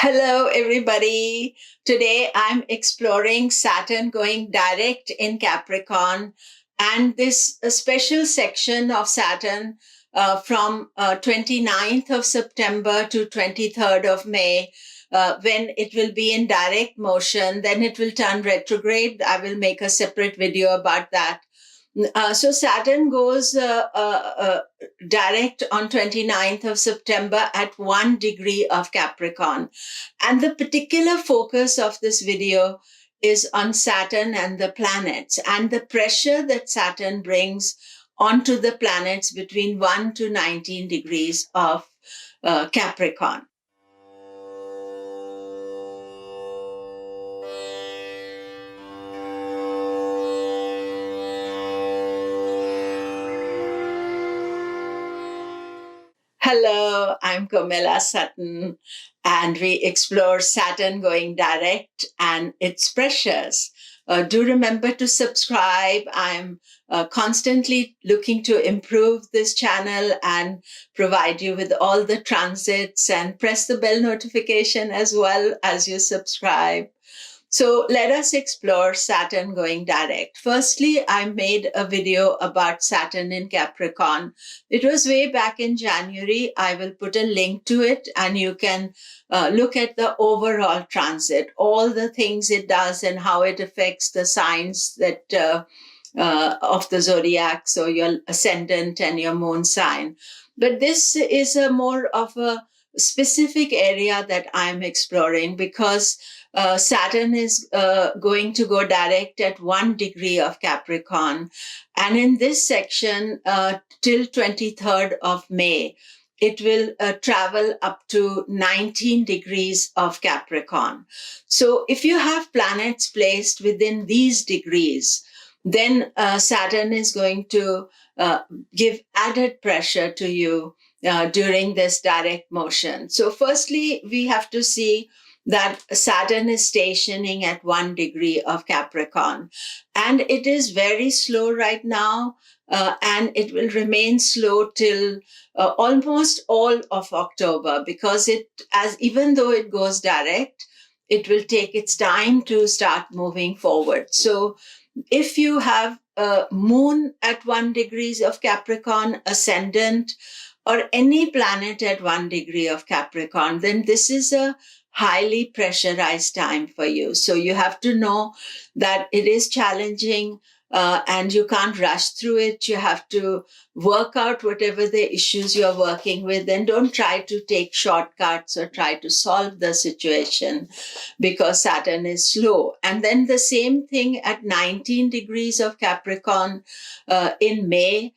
Hello, everybody. Today I'm exploring Saturn going direct in Capricorn and this special section of Saturn from 29th of September to 23rd of May. When it will be in direct motion, then it will turn retrograde. I will make a separate video about that. So Saturn goes direct on 29th of September at 1 degree of Capricorn. And the particular focus of this video is on Saturn and the planets and the pressure that Saturn brings onto the planets between 1 to 19 degrees of Capricorn. Hello, I'm Komilla Sutton, and we explore Saturn going direct and its pressures. Do remember to subscribe. I'm constantly looking to improve this channel and provide you with all the transits, and press the bell notification as well as you subscribe. So let us explore Saturn going direct. Firstly, I made a video about Saturn in Capricorn. It was way back in January. I will put a link to it and you can look at the overall transit, all the things it does and how it affects the signs that of the zodiac, so your ascendant and your moon sign. But this is a more of a specific area that I'm exploring because Saturn is going to go direct at 1 degree of Capricorn. And in this section, till 23rd of May, it will travel up to 19 degrees of Capricorn. So if you have planets placed within these degrees, then Saturn is going to give added pressure to you during this direct motion. So firstly, we have to see that Saturn is stationing at 1 degree of Capricorn. And it is very slow right now, and it will remain slow till almost all of October, because even though it goes direct, it will take its time to start moving forward. So if you have a moon at 1 degree of Capricorn, ascendant, or any planet at 1 degree of Capricorn, then this is a highly pressurized time for you. So you have to know that it is challenging and you can't rush through it. You have to work out whatever the issues you're working with, and don't try to take shortcuts or try to solve the situation because Saturn is slow. And then the same thing at 19 degrees of Capricorn in May.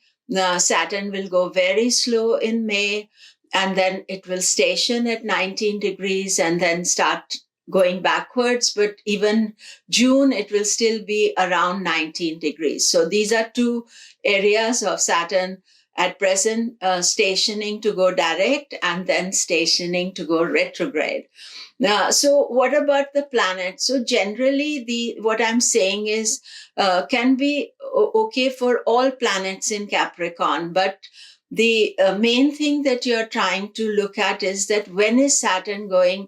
Saturn will go very slow in May, and then it will station at 19 degrees and then start going backwards. But even June, it will still be around 19 degrees. So these are two areas of Saturn at present stationing to go direct and then stationing to go retrograde. Now, so what about the planets? So generally, what I'm saying is can be okay for all planets in Capricorn, but the main thing that you're trying to look at is that when is Saturn going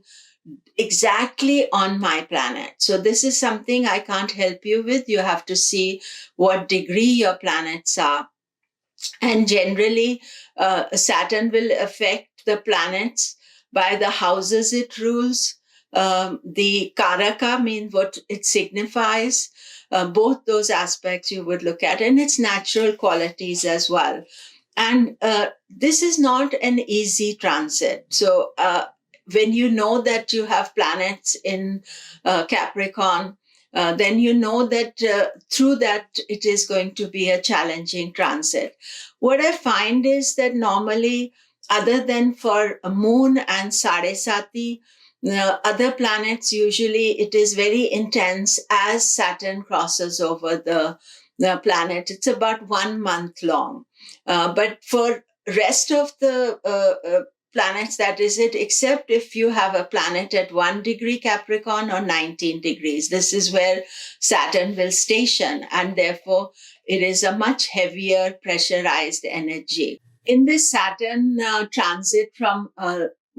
exactly on my planet? So this is something I can't help you with. You have to see what degree your planets are. And generally, Saturn will affect the planets by the houses it rules. The Karaka means what it signifies. Both those aspects you would look at, and its natural qualities as well. And this is not an easy transit. So when you know that you have planets in Capricorn, then you know that through that it is going to be a challenging transit. What I find is that normally, other than for a moon and Sati, other planets, usually it is very intense as Saturn crosses over the planet. It's about 1 month long. But for rest of the planets, that is it, except if you have a planet at 1 degree Capricorn or 19 degrees. This is where Saturn will station, and therefore it is a much heavier pressurized energy. In this Saturn transit from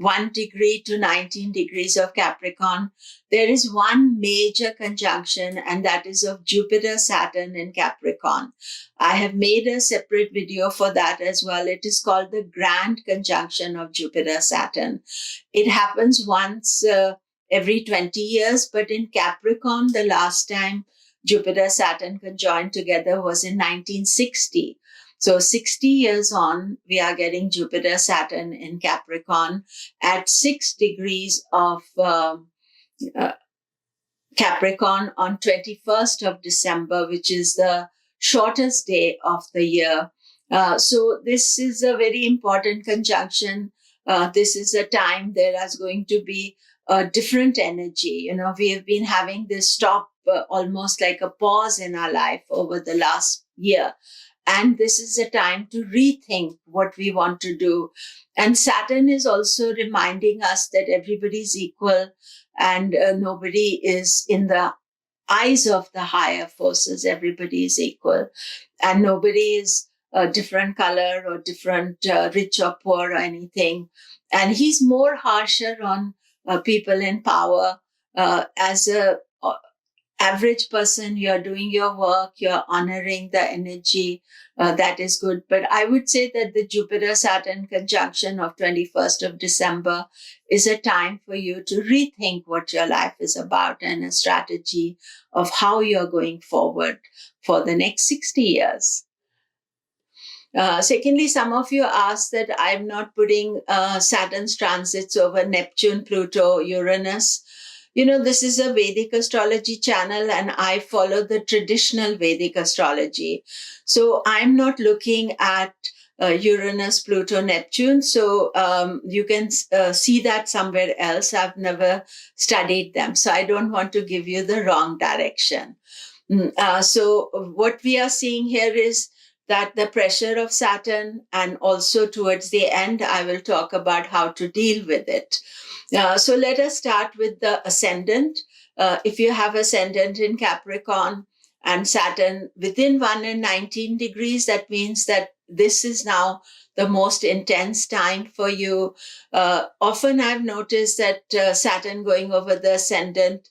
1 degree to 19 degrees of Capricorn, there is one major conjunction, and that is of Jupiter Saturn in Capricorn. I have made a separate video for that as well. It is called the Grand Conjunction of Jupiter Saturn. It happens once every 20 years, but in Capricorn, the last time Jupiter Saturn conjoined together was in 1960. So 60 years on, we are getting Jupiter Saturn in Capricorn at 6 degrees of Capricorn on 21st of December, which is the shortest day of the year. So this is a very important conjunction. This is a time there is going to be a different energy. You know, we have been having this stop, almost like a pause in our life over the last year. And this is a time to rethink what we want to do. And Saturn is also reminding us that everybody is equal and nobody is in the eyes of the higher forces. Everybody is equal and nobody is a different color or different rich or poor or anything. And he's more harsher on people in power. As a average person, you're doing your work, you're honoring the energy, that is good. But I would say that the Jupiter-Saturn conjunction of 21st of December is a time for you to rethink what your life is about and a strategy of how you're going forward for the next 60 years. Secondly, some of you asked that I'm not putting Saturn's transits over Neptune, Pluto, Uranus. You know, this is a Vedic astrology channel and I follow the traditional Vedic astrology. So I'm not looking at Uranus, Pluto, Neptune. So you can see that somewhere else. I've never studied them. So I don't want to give you the wrong direction. So what we are seeing here is that the pressure of Saturn, and also towards the end, I will talk about how to deal with it. So let us start with the ascendant. If you have ascendant in Capricorn and Saturn within 1 and 19 degrees, that means that this is now the most intense time for you. Often I've noticed that Saturn going over the ascendant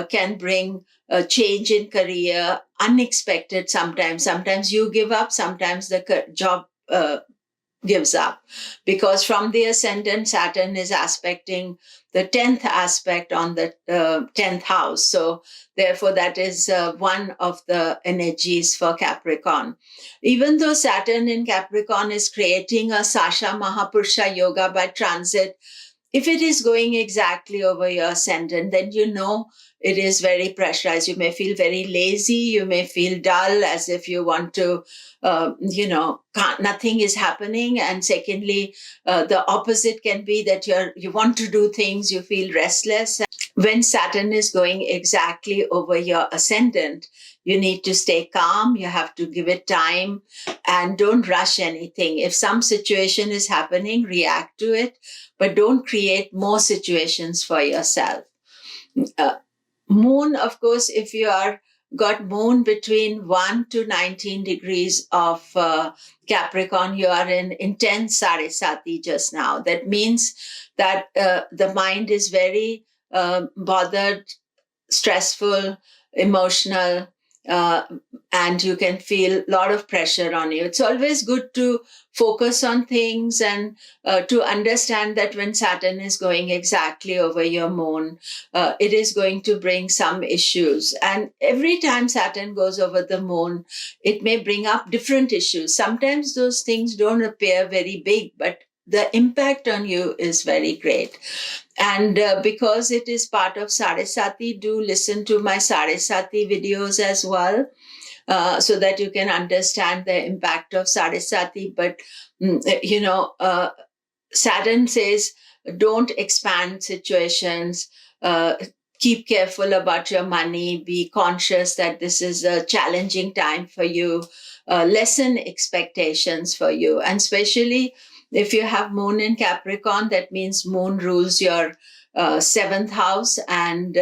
can bring a change in career, unexpected sometimes. Sometimes you give up, sometimes the job gives up. Because from the ascendant, Saturn is aspecting the 10th aspect on the 10th house. So therefore, that is one of the energies for Capricorn. Even though Saturn in Capricorn is creating a Sasha Mahapurusha yoga by transit, if it is going exactly over your ascendant, then you know it is very pressurized. You may feel very lazy. You may feel dull, as if you want to, nothing is happening. And secondly, the opposite can be that you want to do things, you feel restless. When Saturn is going exactly over your ascendant, you need to stay calm. You have to give it time and don't rush anything. If some situation is happening, react to it, but don't create more situations for yourself. Moon, of course, if you are got moon between 1 to 19 degrees of Capricorn, you are in intense Sati just now. That means that the mind is very bothered, stressful, emotional, and you can feel a lot of pressure on you. It's always good to focus on things and to understand that when Saturn is going exactly over your moon, it is going to bring some issues. And every time Saturn goes over the moon, it may bring up different issues. Sometimes those things don't appear very big, but the impact on you is very great. And because it is part of Sati, do listen to my Sati videos as well, so that you can understand the impact of Sati. But, Saturn says, don't expand situations. Keep careful about your money. Be conscious that this is a challenging time for you. Lessen expectations for you. And especially if you have moon in Capricorn, that means moon rules your 7th house, and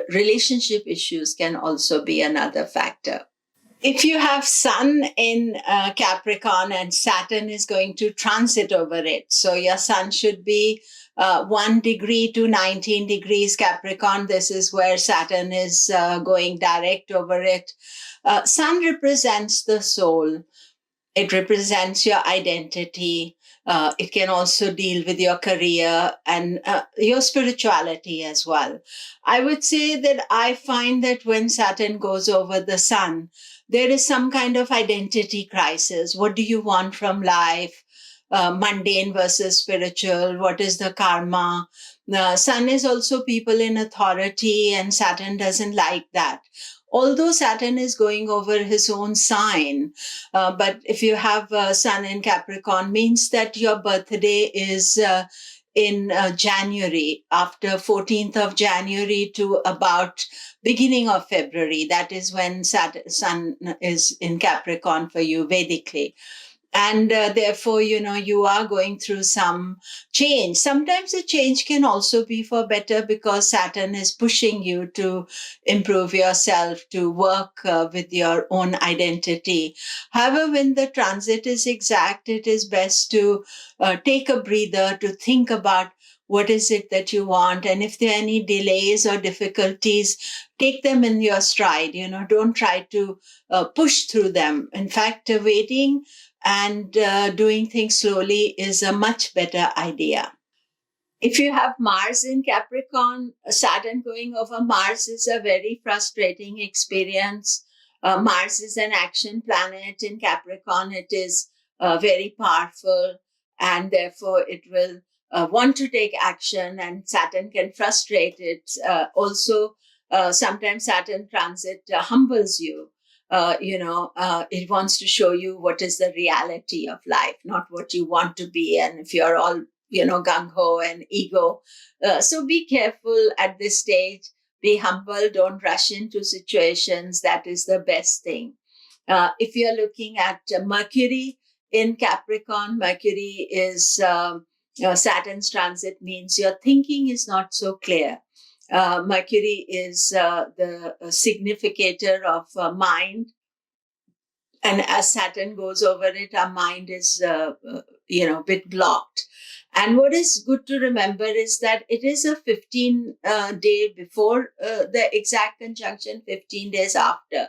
relationship issues can also be another factor. If you have Sun in Capricorn and Saturn is going to transit over it, so your Sun should be 1 degree to 19 degrees Capricorn. This is where Saturn is going direct over it. Sun represents the soul. It represents your identity. It can also deal with your career and your spirituality as well. I would say that I find that when Saturn goes over the Sun, there is some kind of identity crisis. What do you want from life? Mundane versus spiritual. What is the karma? Sun is also people in authority, and Saturn doesn't like that. Although Saturn is going over his own sign, but if you have Sun in Capricorn, means that your birthday is in January, after 14th of January to about beginning of February. That is when Sun is in Capricorn for you Vedically. And therefore, you are going through some change. Sometimes the change can also be for better because Saturn is pushing you to improve yourself, to work with your own identity. However, when the transit is exact, it is best to take a breather, to think about what is it that you want. And if there are any delays or difficulties, take them in your stride. Don't try to push through them. In fact, waiting and doing things slowly is a much better idea. If you have Mars in Capricorn, Saturn going over Mars is a very frustrating experience. Mars is an action planet in Capricorn. It is very powerful, and therefore it will want to take action, and Saturn can frustrate it. Also, sometimes Saturn transit humbles you. It wants to show you what is the reality of life, not what you want to be. And if you're all gung-ho and ego. So be careful at this stage. Be humble. Don't rush into situations. That is the best thing. If you're looking at Mercury in Capricorn, Mercury is Saturn's transit means your thinking is not so clear. Mercury is the significator of mind. And as Saturn goes over it, our mind is, a bit blocked. And what is good to remember is that it is a 15 day before the exact conjunction, 15 days after.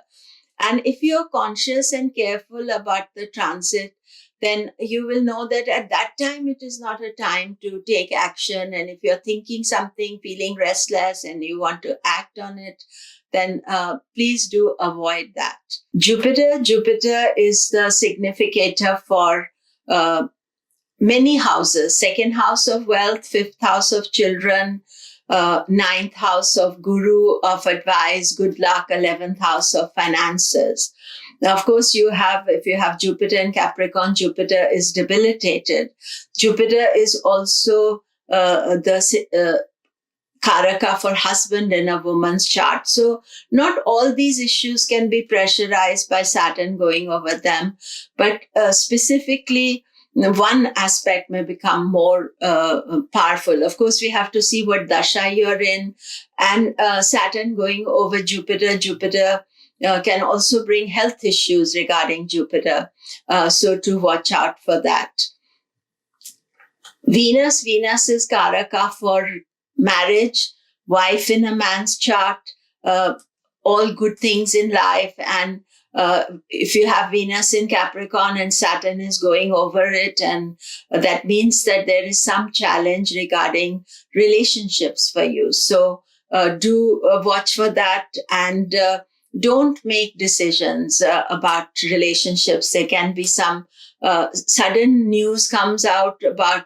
And if you're conscious and careful about the transit, then you will know that at that time, it is not a time to take action. And if you're thinking something, feeling restless, and you want to act on it, then please do avoid that. Jupiter is the significator for many houses: second house of wealth, fifth house of children, ninth house of guru, of advice, good luck, 11th house of finances. Now, of course, if you have Jupiter in Capricorn, Jupiter is debilitated. Jupiter is also the Karaka for husband in a woman's chart. So not all these issues can be pressurized by Saturn going over them, but specifically, one aspect may become more powerful. Of course, we have to see what dasha you're in. And Saturn going over Jupiter can also bring health issues regarding Jupiter. So to watch out for that. Venus is Karaka for marriage, wife in a man's chart, all good things in life. And if you have Venus in Capricorn and Saturn is going over it, and that means that there is some challenge regarding relationships for you. So do watch for that, and don't make decisions about relationships. There can be some sudden news comes out about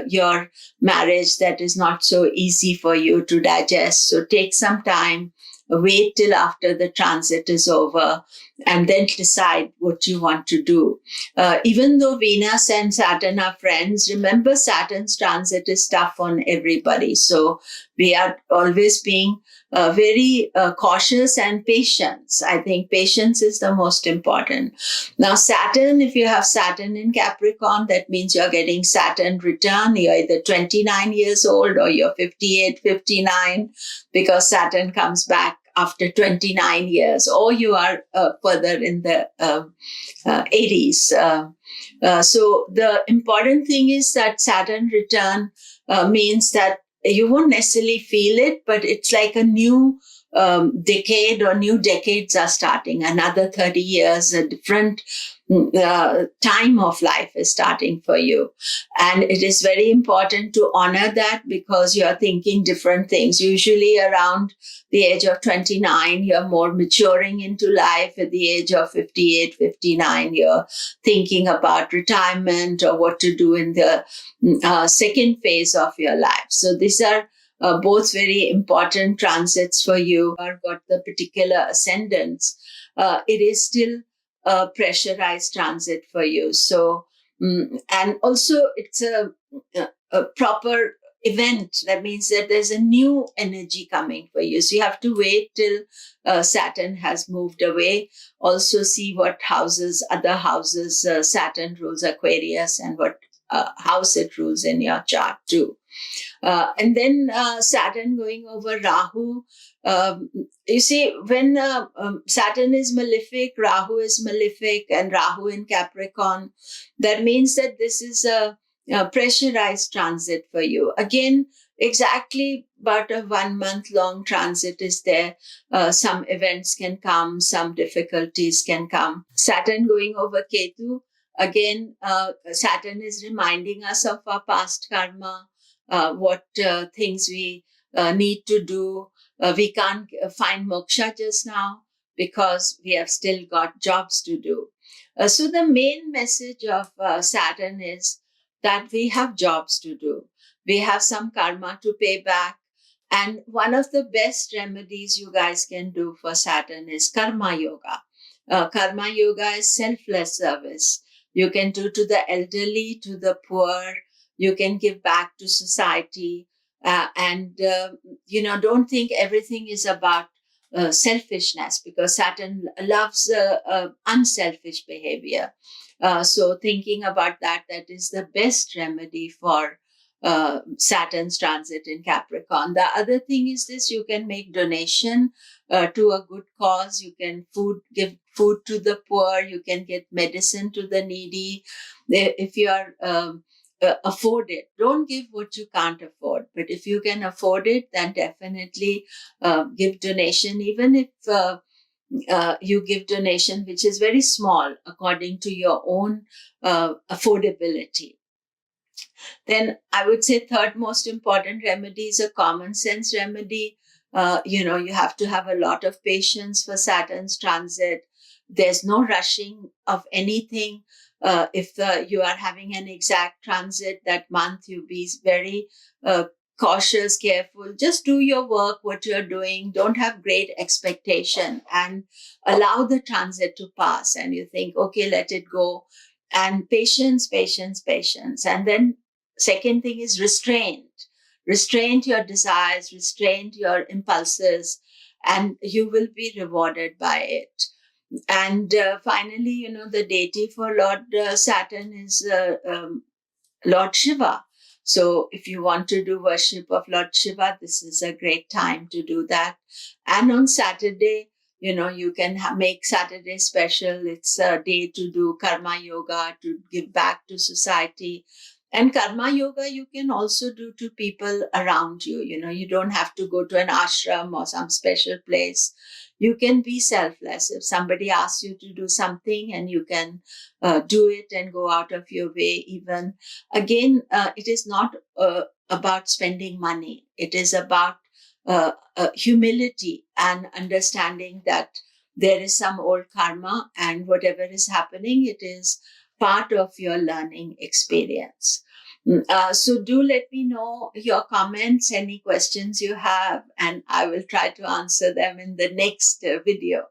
your marriage that is not so easy for you to digest. So take some time, wait till after the transit is over, and then decide what you want to do. Even though Venus and Saturn are friends, remember Saturn's transit is tough on everybody. So we are always being very cautious and patient. I think patience is the most important. Now, Saturn, if you have Saturn in Capricorn, that means you're getting Saturn return. You're either 29 years old or you're 58, 59, because Saturn comes back after 29 years, or you are further in the 80s. So the important thing is that Saturn return means that you won't necessarily feel it, but it's like a new decade, or new decades are starting. Another 30 years, a different time of life is starting for you. And it is very important to honor that, because you're thinking different things. Usually around the age of 29, you're more maturing into life. At the age of 58, 59, you're thinking about retirement or what to do in the second phase of your life. So these are both very important transits for you. Or got the particular ascendants, it is still a pressurized transit for you. So, and also it's a proper event. That means that there's a new energy coming for you. So you have to wait till Saturn has moved away. Also see what other houses Saturn rules Aquarius, and what house it rules in your chart too. And then Saturn going over Rahu. You see, when Saturn is malefic, Rahu is malefic, and Rahu in Capricorn, that means that this is a pressurized transit for you. Again, exactly about a 1 month long transit is there. Some events can come, some difficulties can come. Saturn going over Ketu. Again, Saturn is reminding us of our past karma, what things we need to do. We can't find moksha just now because we have still got jobs to do. So the main message of Saturn is that we have jobs to do. We have some karma to pay back. And one of the best remedies you guys can do for Saturn is karma yoga. Karma yoga is selfless service. You can do to the elderly, to the poor. You can give back to society. And don't think everything is about selfishness, because Saturn loves unselfish behavior. So thinking about that is the best remedy for Saturn's transit in Capricorn. The other thing is this: you can make donation to a good cause. You can give food to the poor. You can get medicine to the needy. If you are afford it, don't give what you can't afford. But if you can afford it, then definitely give donation, even if you give donation which is very small according to your own affordability. Then I would say third most important remedy is a common sense remedy. You have to have a lot of patience for Saturn's transit. There's no rushing of anything. If you are having an exact transit that month, you be very cautious, careful. Just do your work, what you're doing. Don't have great expectation, and allow the transit to pass. And you think, okay, let it go. And patience, patience, patience. And then second thing is restraint. Restrain your desires, restrain your impulses, and you will be rewarded by it. And finally, the deity for Lord Saturn is Lord Shiva. So if you want to do worship of Lord Shiva, this is a great time to do that. And on Saturday, you can make Saturday special. It's a day to do karma yoga, to give back to society. And karma yoga you can also do to people around you. You don't have to go to an ashram or some special place. You can be selfless. If somebody asks you to do something, and you can do it and go out of your way even. Again, it is not about spending money. It is about humility and understanding that there is some old karma, and whatever is happening, it is part of your learning experience. So do let me know your comments, any questions you have, and I will try to answer them in the next video.